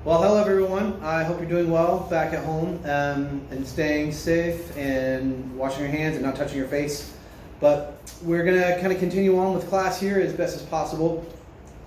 Well, hello everyone. I hope you're doing well back at home and staying safe and washing your hands and not touching your face. But we're going to kind of continue on with class here as best as possible.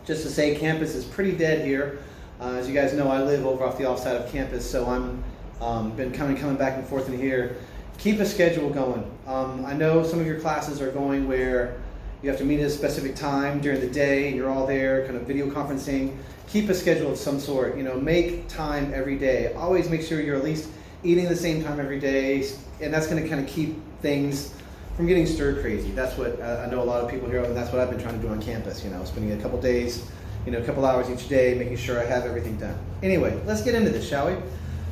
Just to say, campus is pretty dead here. As you guys know, I live over off the offside of campus, so I'm been coming back and forth in here. Keep a schedule going. I know some of your classes are going where you have to meet at a specific time during the day and you're all there kind of video conferencing. Keep a schedule of some sort, make time every day. Always make sure you're at least eating at the same time every day, and that's going to kind of keep things from getting stir crazy. That's what I know a lot of people here, and that's what I've been trying to do on campus, spending a couple days, a couple hours each day, making sure I have everything done. Anyway, let's get into this, shall we?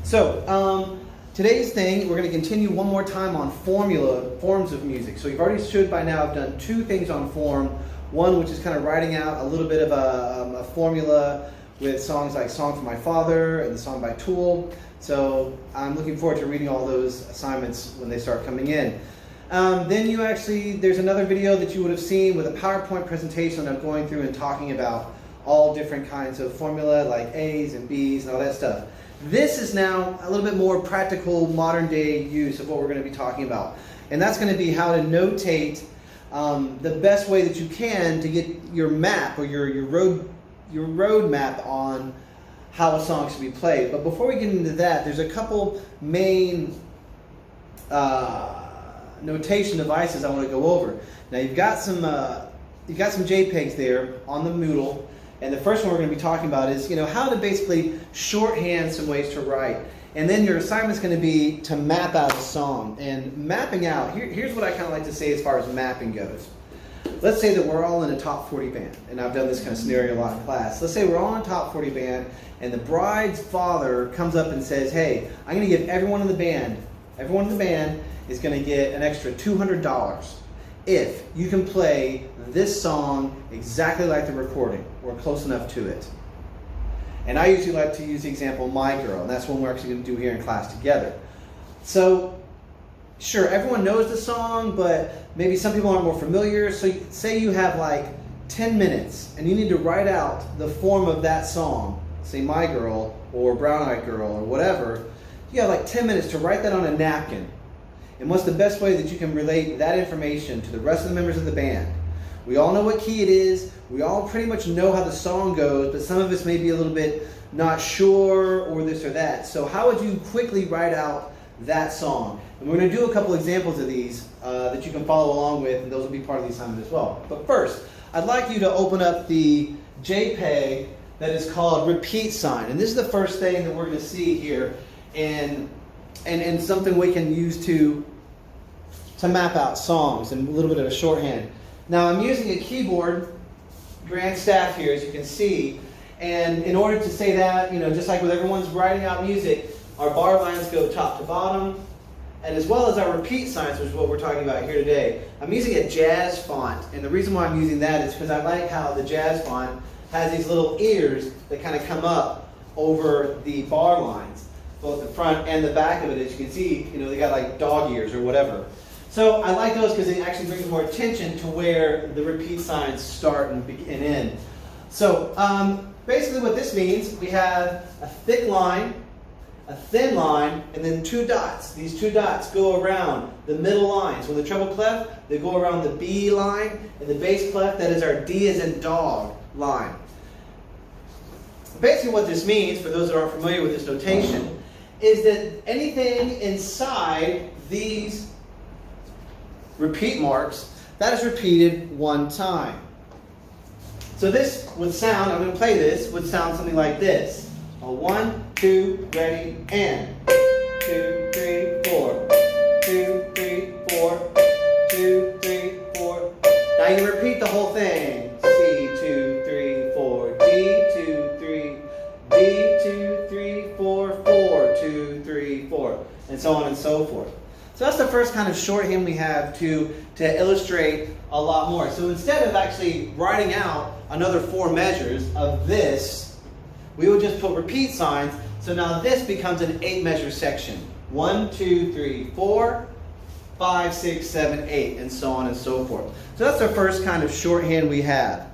So, today's thing, we're going to continue one more time on forms of music. So you've already should by now have done two things on form. One, which is kind of writing out a little bit of a formula with songs like Song for My Father and the song by Tool. So I'm looking forward to reading all those assignments when they start coming in. Then there's another video that you would have seen with a PowerPoint presentation of going through and talking about all different kinds of formula like A's and B's and all that stuff. This is now a little bit more practical modern day use of what we're going to be talking about. And that's going to be how to notate the best way that you can to get your map or your road map on how a song should be played. But before we get into that, there's a couple main notation devices I want to go over. Now you've got some JPEGs there on the Moodle, and the first one we're going to be talking about is how to basically shorthand some ways to write. And then your assignment's going to be to map out a song. And mapping out, here's what I kind of like to say as far as mapping goes. Let's say that we're all in a top 40 band, and I've done this kind of scenario a lot in class. Let's say we're all in a top 40 band, and the bride's father comes up and says, hey, I'm going to give everyone in the band is going to get an extra $200 if you can play this song exactly like the recording, or close enough to it. And I usually like to use the example My Girl, and that's one we're actually going to do here in class together. So, sure, everyone knows the song, but maybe some people aren't more familiar. So say you have like 10 minutes, and you need to write out the form of that song, say My Girl, or Brown Eyed Girl, or whatever. You have like 10 minutes to write that on a napkin. And what's the best way that you can relate that information to the rest of the members of the band? We all know what key it is. We all pretty much know how the song goes, but some of us may be a little bit not sure or this or that. So how would you quickly write out that song? And we're going to do a couple examples of these that you can follow along with, and those will be part of the assignment as well. But first, I'd like you to open up the JPEG that is called repeat sign. And this is the first thing that we're going to see here, and something we can use to map out songs and a little bit of a shorthand. Now I'm using a keyboard, grand staff here, as you can see, and in order to say that, just like with everyone's writing out music, our bar lines go top to bottom, and as well as our repeat signs, which is what we're talking about here today. I'm using a Jazz font, and the reason why I'm using that is because I like how the Jazz font has these little ears that kind of come up over the bar lines, both the front and the back of it. As you can see, they got like dog ears or whatever. So I like those because they actually bring more attention to where the repeat signs start and end. So basically what this means, we have a thick line, a thin line, and then two dots. These two dots go around the middle line. So in the treble clef, they go around the B line, and the bass clef, that is our D as in dog line. Basically what this means, for those that aren't familiar with this notation, is that anything inside these repeat marks, that is repeated one time. So this would sound, I'm going to play this, would sound something like this. 1, 2, ready, and 2, 3, 4. 2, 3, 4. 2, 3, 4. Now you repeat the whole thing. C, 2, 3, 4. D, 2, 3. B, 2, 3, 4. 4, 2, 3, 4. And so on and so forth. So that's the first kind of shorthand we have to illustrate a lot more. So instead of actually writing out another 4 measures of this, we would just put repeat signs. So now this becomes an 8-measure section. 1, 2, 3, 4, 5, 6, 7, 8, and so on and so forth. So that's our first kind of shorthand we have.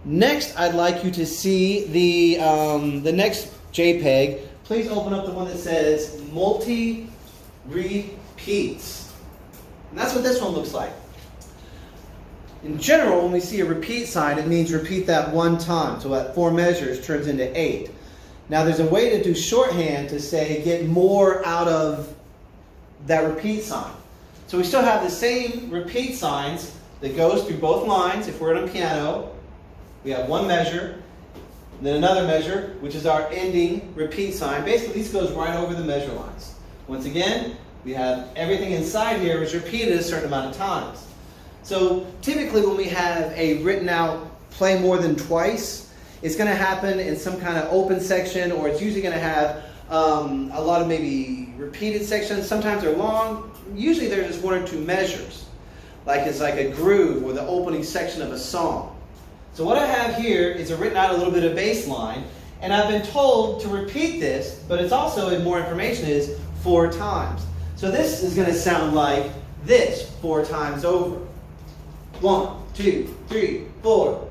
Next, I'd like you to see the next JPEG, please open up the one that says multi-repeats. And that's what this one looks like. In general, when we see a repeat sign, it means repeat that one time. So that 4 measures turns into 8. Now there's a way to do shorthand to say get more out of that repeat sign. So we still have the same repeat signs that goes through both lines. If we're on a piano, we have 1 measure, then another measure, which is our ending repeat sign. Basically, this goes right over the measure lines. Once again, we have everything inside here is repeated a certain amount of times. So typically when we have a written out play more than twice, it's going to happen in some kind of open section, or it's usually going to have a lot of maybe repeated sections. Sometimes they're long. Usually they're just 1 or 2 measures. Like it's like a groove or the opening section of a song. So what I have here is written out a little bit of bass line, and I've been told to repeat this, but it's also, in more information, is 4 times. So this is going to sound like this 4 times over. 1, 2, 3, 4.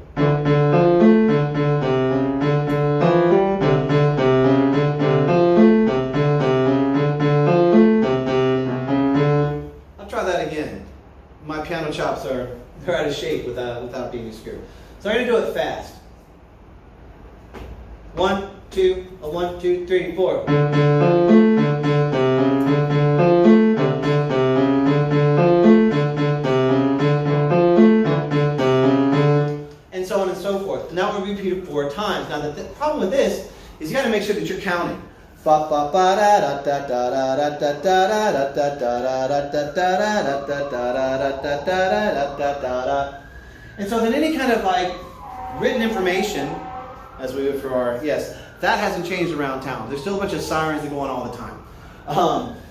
I'll try that again. My piano chops they're out of shape without being screwed. So I'm going to do it fast. 1, 2, 1, 2, 3, 4. And so on and so forth. Now we'll repeat it 4 times. Now the problem with this is you got to make sure that you're counting. And so then any kind of like written information, as we would for our, yes, that hasn't changed around town. There's still a bunch of sirens that go on all the time.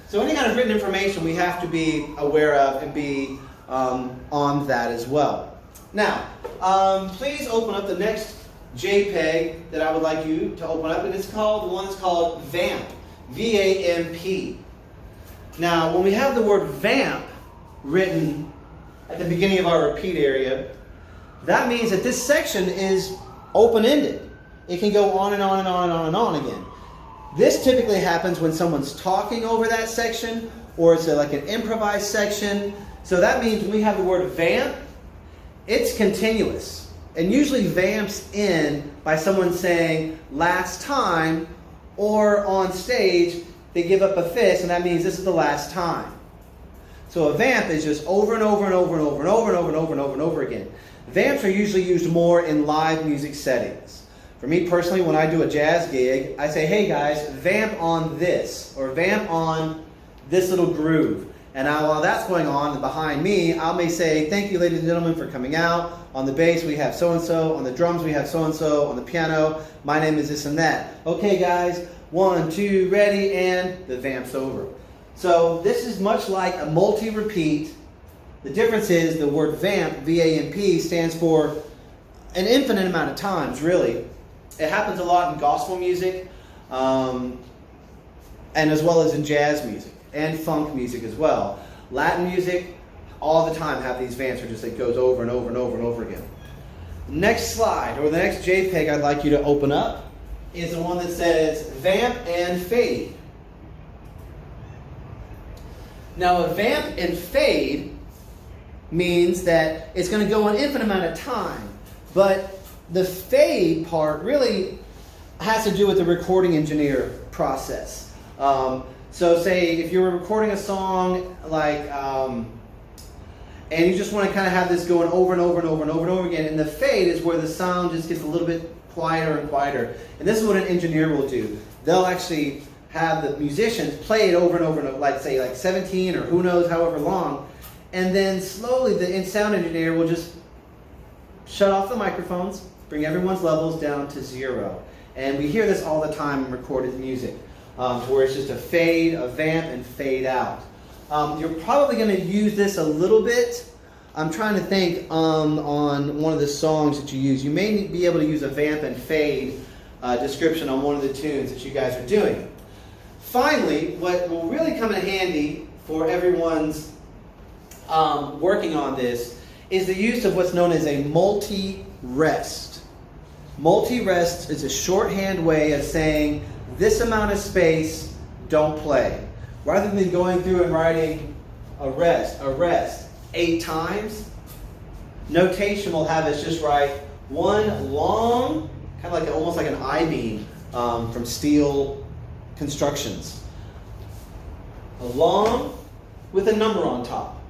So any kind of written information we have to be aware of and be on that as well. Now, please open up the next JPEG that I would like you to open up, and it's called, the one that's called VAMP, V-A-M-P. Now, when we have the word VAMP written at the beginning of our repeat area, that means that this section is open-ended. It can go on and on and on and on and on again. This typically happens when someone's talking over that section, or it's like an improvised section. So that means when we have the word vamp, it's continuous. And usually vamps in by someone saying last time, or on stage, they give up a fist, and that means this is the last time. So a vamp is just over and over and over and over and over and over and over and over and over again. Vamps are usually used more in live music settings. For me personally, when I do a jazz gig, I say, hey guys, vamp on this, or vamp on this little groove. And while that's going on behind me, I may say, thank you ladies and gentlemen for coming out. On the bass we have so-and-so, on the drums we have so-and-so, on the piano, my name is this and that. Okay guys, 1, 2, ready, and the vamp's over. So this is much like a multi-repeat. The difference is the word vamp, V-A-M-P, stands for an infinite amount of times, really. It happens a lot in gospel music, and as well as in jazz music, and funk music as well. Latin music, all the time have these vamps, or just it goes over and over and over and over again. Next slide, or the next JPEG I'd like you to open up, is the one that says vamp and fade. Now a vamp and fade means that it's going to go an infinite amount of time, but the fade part really has to do with the recording engineer process. So say if you're recording a song like, and you just want to kind of have this going over and over and over and over and over again, and the fade is where the sound just gets a little bit quieter and quieter. And this is what an engineer will do. They'll actually have the musicians play it over and over and over, like say like 17 or who knows however long, and then slowly the sound engineer will just shut off the microphones, bring everyone's levels down to 0. And we hear this all the time in recorded music, where it's just a fade, a vamp, and fade out. You're probably going to use this a little bit. I'm trying to think on one of the songs that you use. You may be able to use a vamp and fade description on one of the tunes that you guys are doing. Finally, what will really come in handy for everyone's working on this is the use of what's known as a multi-rest. Multi-rest is a shorthand way of saying this amount of space, don't play. Rather than going through and writing a rest 8 times, notation will have us just write one long, kind of like almost like an I-beam from steel constructions. A long with a number on top.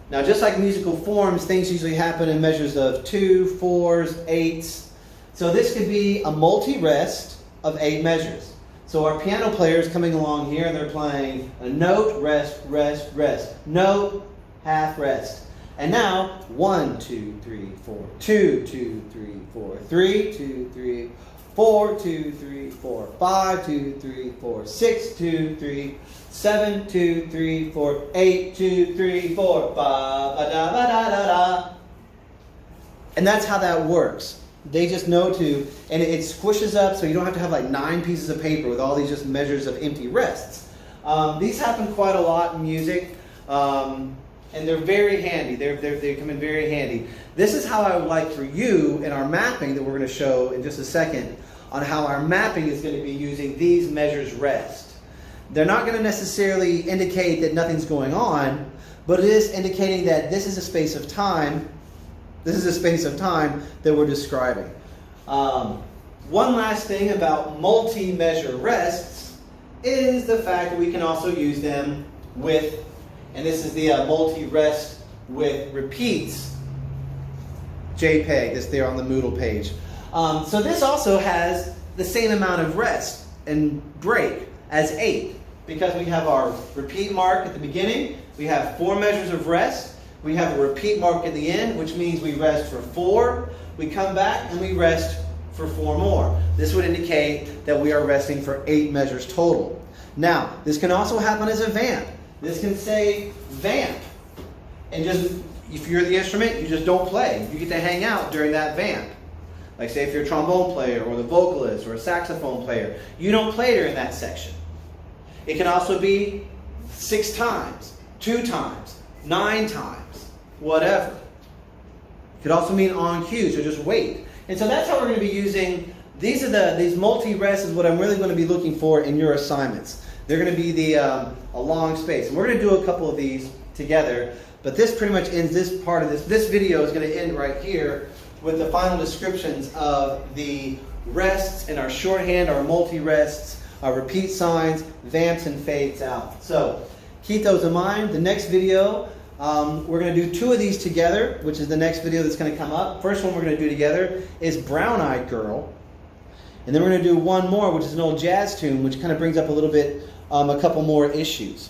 Now, just like musical forms, things usually happen in measures of 2, 4s, 8s. So this could be a multi-rest of 8 measures. So our piano player is coming along here and they're playing a note, rest, rest, rest. Note, half rest. And now, 1, 2, 3, 4, 2, 2, 3, 4, 3, 2, 3, 4, 2, 3, 4, 5, 2, 3, 4, 6, 2, 3, 7, 2, 3, 4, 8, 2, 3, 4, ba ba da ba da da da. And that's how that works. They just know to, and it squishes up so you don't have to have like 9 pieces of paper with all these just measures of empty rests. These happen quite a lot in music, and they're very handy. They come in very handy. This is how I would like for you in our mapping that we're going to show in just a second on how our mapping is going to be using these measures rest. They're not going to necessarily indicate that nothing's going on, but it is indicating that this is a space of time. This is a space of time that we're describing. One last thing about multi-measure rests is the fact that we can also use them with, and this is the multi-rest with repeats JPEG that's there on the Moodle page. So this also has the same amount of rest and break as 8, because we have our repeat mark at the beginning, we have 4 measures of rest, we have a repeat mark at the end, which means we rest for 4, we come back and we rest for 4 more. This would indicate that we are resting for 8 measures total. Now, this can also happen as a vamp. This can say vamp, and just, if you're the instrument, you just don't play. You get to hang out during that vamp. Like say if you're a trombone player or the vocalist or a saxophone player, you don't play during that section. It can also be 6 times, 2 times, 9 times, whatever. It could also mean on cue, so just wait. And so that's how we're going to be using, these multi-rests is what I'm really going to be looking for in your assignments. They're going to be a long space. And we're going to do a couple of these together, but this pretty much ends this part of this. This video is going to end right here with the final descriptions of the rests and our shorthand, our multi-rests, our repeat signs, vamps, and fades out. So keep those in mind. The next video, we're going to do 2 of these together, which is the next video that's going to come up. First one we're going to do together is Brown Eyed Girl. And then we're going to do one more, which is an old jazz tune, which kind of brings up a little bit, a couple more issues.